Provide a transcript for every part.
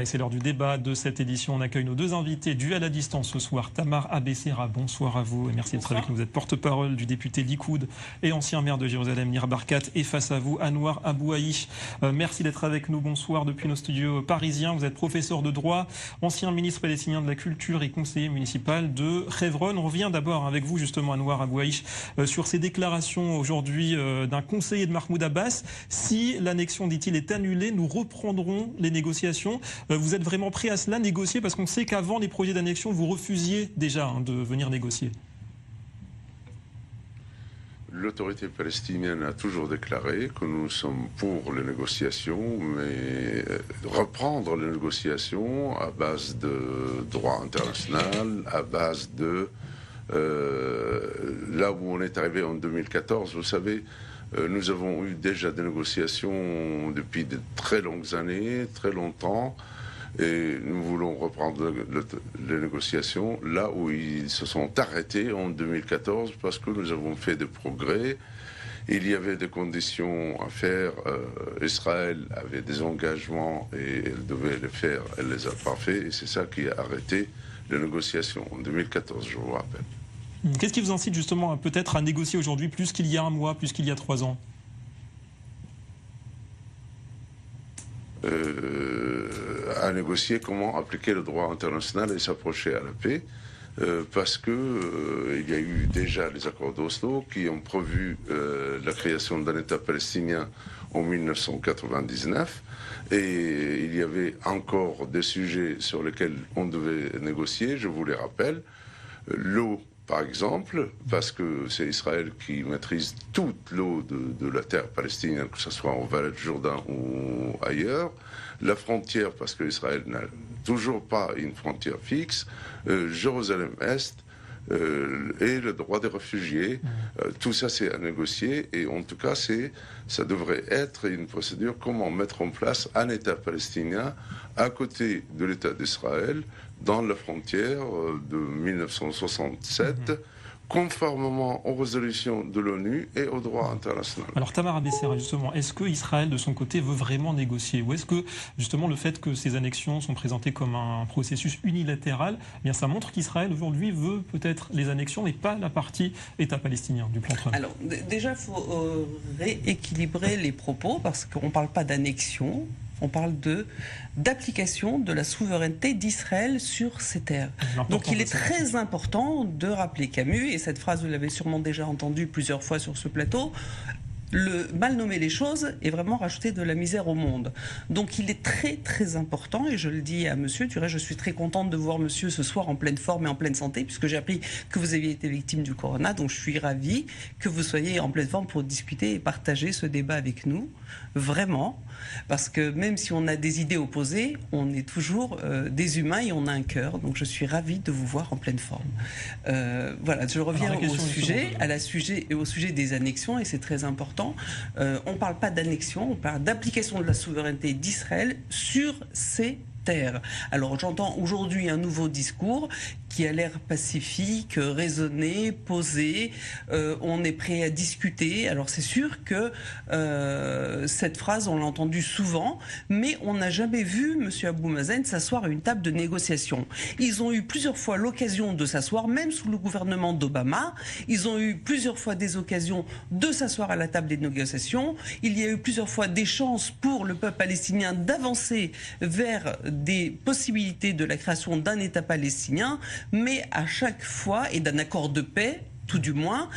C'est l'heure du débat de cette édition. On accueille nos deux invités du à la distance ce soir. Tamar Abessera, bonsoir à vous et merci d'être avec nous. Vous êtes porte-parole du député Likoud et ancien maire de Jérusalem, Nir Barkat. Et face à vous, Anouar Abouaïch. Merci d'être avec nous. Bonsoir depuis nos studios parisiens. Vous êtes professeur de droit, ancien ministre palestinien de la Culture et conseiller municipal de Hebron. On revient d'abord avec vous justement, Anouar Abouaïch, sur ces déclarations aujourd'hui d'un conseiller de Mahmoud Abbas. Si l'annexion, dit-il, est annulée, nous reprendrons les négociations. Vous êtes vraiment prêt à cela, négocier? Parce qu'on sait qu'avant les projets d'annexion, vous refusiez déjà de venir négocier. L'autorité palestinienne a toujours déclaré que nous sommes pour les négociations, mais reprendre les négociations à base de droit international, à base de... là où on est arrivé en 2014, vous savez, nous avons eu déjà des négociations depuis de très longues années, très longtemps, et nous voulons reprendre les négociations là où ils se sont arrêtés en 2014 parce que nous avons fait des progrès. Il y avait des conditions à faire. Israël avait des engagements et elle devait les faire. Elle les a pas fait et c'est ça qui a arrêté les négociations en 2014, je vous rappelle. Qu'est-ce qui vous incite justement peut-être à négocier aujourd'hui plus qu'il y a un mois, plus qu'il y a 3 ans? À négocier comment appliquer le droit international et s'approcher à la paix, parce que il y a eu déjà les accords d'Oslo qui ont prévu la création d'un État palestinien en 1999, et il y avait encore des sujets sur lesquels on devait négocier, je vous les rappelle. L'eau, par exemple, parce que c'est Israël qui maîtrise toute l'eau de la terre palestinienne, que ce soit en Vallée du Jourdain ou ailleurs. La frontière, parce qu'Israël n'a toujours pas une frontière fixe. Jérusalem-Est et le droit des réfugiés. Tout ça, c'est à négocier. Et en tout cas, ça devrait être une procédure comment mettre en place un État palestinien à côté de l'État d'Israël, dans la frontière de 1967, conformément aux résolutions de l'ONU et au droit international. Alors Tamar Abessera, justement, est-ce que Israël, de son côté, veut vraiment négocier? Ou est-ce que, justement, le fait que ces annexions sont présentées comme un processus unilatéral, eh bien, ça montre qu'Israël, aujourd'hui, veut peut-être les annexions, mais pas la partie État palestinien du plan Trump? Alors, déjà, il faut rééquilibrer les propos, parce qu'on ne parle pas d'annexion. On parle d'application de la souveraineté d'Israël sur ses terres. Donc il est très important de rappeler Camus, et cette phrase vous l'avez sûrement déjà entendue plusieurs fois sur ce plateau, le mal nommer les choses est vraiment rajouter de la misère au monde. Donc il est très très important, et je le dis à monsieur Thurey, je suis très contente de voir monsieur ce soir en pleine forme et en pleine santé, puisque j'ai appris que vous aviez été victime du corona, donc je suis ravie que vous soyez en pleine forme pour discuter et partager ce débat avec nous, vraiment, parce que même si on a des idées opposées, on est toujours des humains et on a un cœur, donc je suis ravie de vous voir en pleine forme. Voilà, je reviens au sujet des annexions, et c'est très important. On ne parle pas d'annexion, on parle d'application de la souveraineté d'Israël sur ses terres. Alors j'entends aujourd'hui un nouveau discours qui a l'air pacifique, raisonné, posé, on est prêt à discuter. Alors c'est sûr que cette phrase, on l'a entendue souvent, mais on n'a jamais vu M. Abou Mazen s'asseoir à une table de négociation. Ils ont eu plusieurs fois l'occasion de s'asseoir, même sous le gouvernement d'Obama. Ils ont eu plusieurs fois des occasions de s'asseoir à la table des négociations. Il y a eu plusieurs fois des chances pour le peuple palestinien d'avancer vers des possibilités de la création d'un État palestinien, mais à chaque fois, et d'un accord de paix, tout du moins,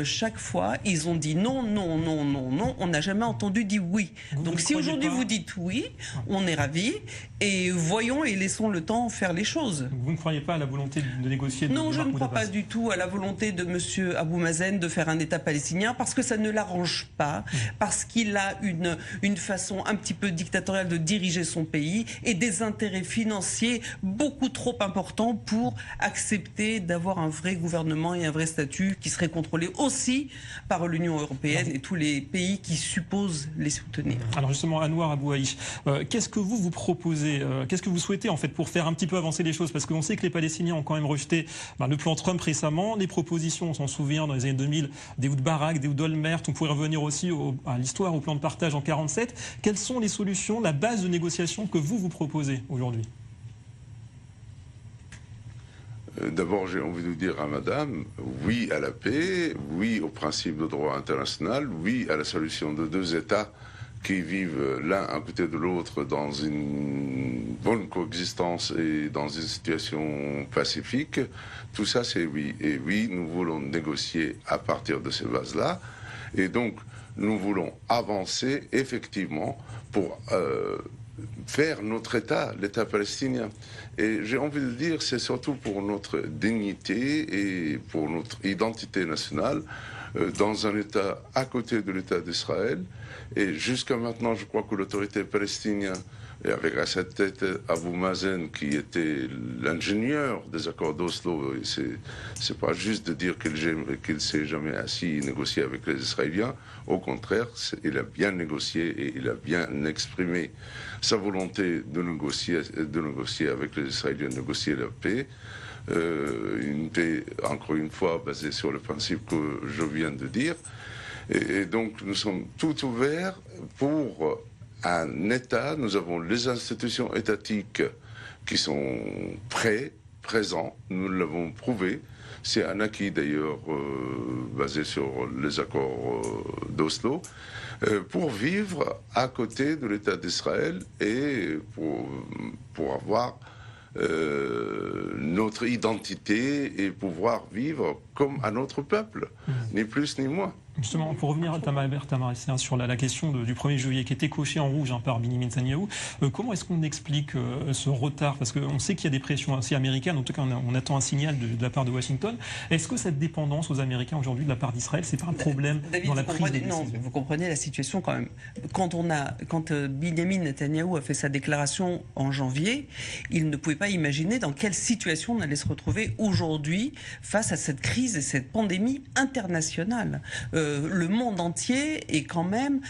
chaque fois, ils ont dit non, non, non, non, non. On n'a jamais entendu dire oui. Donc si aujourd'hui vous dites oui, on est ravis, et voyons et laissons le temps faire les choses. Vous ne croyez pas à la volonté de négocier? Non, je ne crois pas du tout à la volonté de M. Abou Mazen de faire un État palestinien, parce que ça ne l'arrange pas, parce qu'il a une façon un petit peu dictatoriale de diriger son pays et des intérêts financiers beaucoup trop importants pour accepter d'avoir un vrai gouvernement et un vrai statut statut qui serait contrôlé aussi par l'Union européenne et tous les pays qui supposent les soutenir. Alors justement, Anouar Abou Aïch, qu'est-ce que vous proposez, qu'est-ce que vous souhaitez en fait pour faire un petit peu avancer les choses? Parce qu'on sait que les Palestiniens ont quand même rejeté le plan Trump récemment, les propositions, on s'en souvient, dans les années 2000, d'Ehud Barak, d'Ehud Olmert, on pourrait revenir aussi à l'histoire, au plan de partage en 47. Quelles sont les solutions, la base de négociation que vous proposez aujourd'hui? D'abord, j'ai envie de dire à madame, oui à la paix, oui au principe de droit international, oui à la solution de deux États qui vivent l'un à côté de l'autre dans une bonne coexistence et dans une situation pacifique. Tout ça, c'est oui. Et oui, nous voulons négocier à partir de ces bases-là. Et donc, nous voulons avancer effectivement pour faire notre État, l'État palestinien. Et j'ai envie de dire, c'est surtout pour notre dignité et pour notre identité nationale, dans un État à côté de l'État d'Israël. Et jusqu'à maintenant, je crois que l'autorité palestinienne, et avec à cette tête Abou Mazen, qui était l'ingénieur des accords d'Oslo, c'est pas juste de dire qu'il s'est jamais assis et négocié avec les Israéliens. Au contraire, il a bien négocié et il a bien exprimé sa volonté de négocier avec les Israéliens, négocier la paix. Une paix, encore une fois, basée sur le principe que je viens de dire. Et donc, nous sommes tout ouverts pour un État. Nous avons les institutions étatiques qui sont présents. Nous l'avons prouvé. C'est un acquis, d'ailleurs, basé sur les accords d'Oslo, pour vivre à côté de l'État d'Israël et pour avoir notre identité et pouvoir vivre comme un autre peuple, ni plus ni moins. Justement, pour revenir à Tamar sur la question du 1er juillet qui était cochée en rouge par Benjamin Netanyahou, comment est-ce qu'on explique ce retard? Parce qu'on sait qu'il y a des pressions aussi américaines, en tout cas on attend un signal de la part de Washington. Est-ce que cette dépendance aux Américains aujourd'hui de la part d'Israël, c'est pas un problème dans la prise de décision? Non, vous comprenez la situation quand même. Quand Benjamin Netanyahou a fait sa déclaration en janvier, il ne pouvait pas imaginer dans quelle situation on allait se retrouver aujourd'hui face à cette crise et cette pandémie internationale. Le monde entier est quand même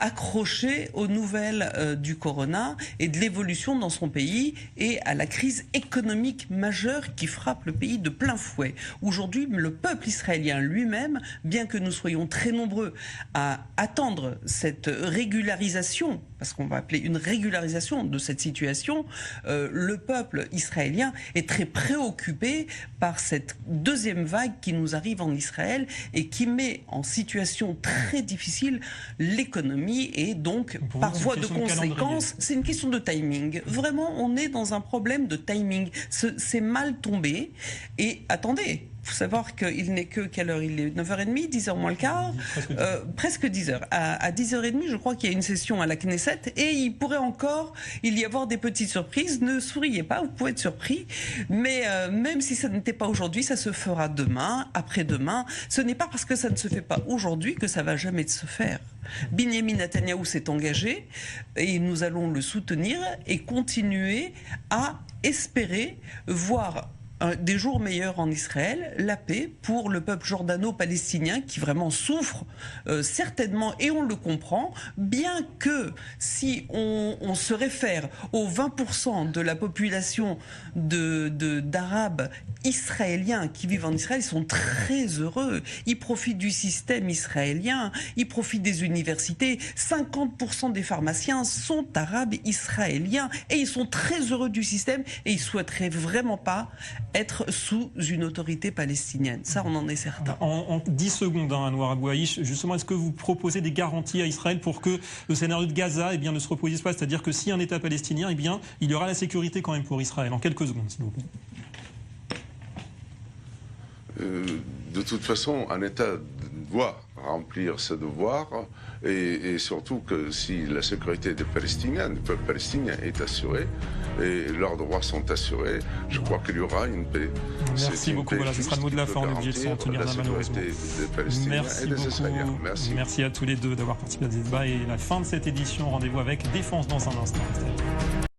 accroché aux nouvelles du corona et de l'évolution dans son pays et à la crise économique majeure qui frappe le pays de plein fouet. Aujourd'hui, le peuple israélien lui-même, bien que nous soyons très nombreux à attendre cette régularisation, parce qu'on va appeler une régularisation de cette situation, le peuple israélien est très préoccupé par cette deuxième vague qui nous arrive en Israël et qui met en situation très difficile l'économie et donc, par voie de conséquence, c'est une question de timing. Vraiment, on est dans un problème de timing. C'est mal tombé. Et attendez, il faut savoir qu'il n'est que quelle heure? Il est 9h30, 10h moins le quart, presque 10h. À 10h30, je crois qu'il y a une session à la Knesset et il pourrait encore y avoir des petites surprises. Ne souriez pas, vous pouvez être surpris. Mais même si ça n'était pas aujourd'hui, ça se fera demain, après-demain. Ce n'est pas parce que ça ne se fait pas aujourd'hui que ça va jamais se faire. Benjamin Netanyahou s'est engagé et nous allons le soutenir et continuer à espérer voir des jours meilleurs en Israël, la paix pour le peuple jordano-palestinien qui vraiment souffre certainement, et on le comprend, bien que si on se réfère aux 20% de la population d'Arabes israéliens qui vivent en Israël, ils sont très heureux, ils profitent du système israélien, ils profitent des universités, 50% des pharmaciens sont arabes israéliens et ils sont très heureux du système et ils souhaiteraient vraiment pas être sous une autorité palestinienne. Ça, on en est certain. En 10 secondes, Anouar Abou Aïch, justement, est-ce que vous proposez des garanties à Israël pour que le scénario de Gaza ne se reproduise pas? C'est-à-dire que s'il y a un État palestinien, il y aura la sécurité quand même pour Israël. En quelques secondes, s'il vous plaît. De toute façon, un État doit remplir ses devoirs et surtout que si la sécurité des Palestiniens, du peuple palestinien est assurée et leurs droits sont assurés, je crois qu'il y aura une paix. Merci beaucoup. Voilà, ce sera le mot de la fin. On est obligé de s'en tenir là, malheureusement. Merci beaucoup. Merci à tous les deux d'avoir participé à ce débat et la fin de cette édition. Rendez-vous avec Défense dans un instant.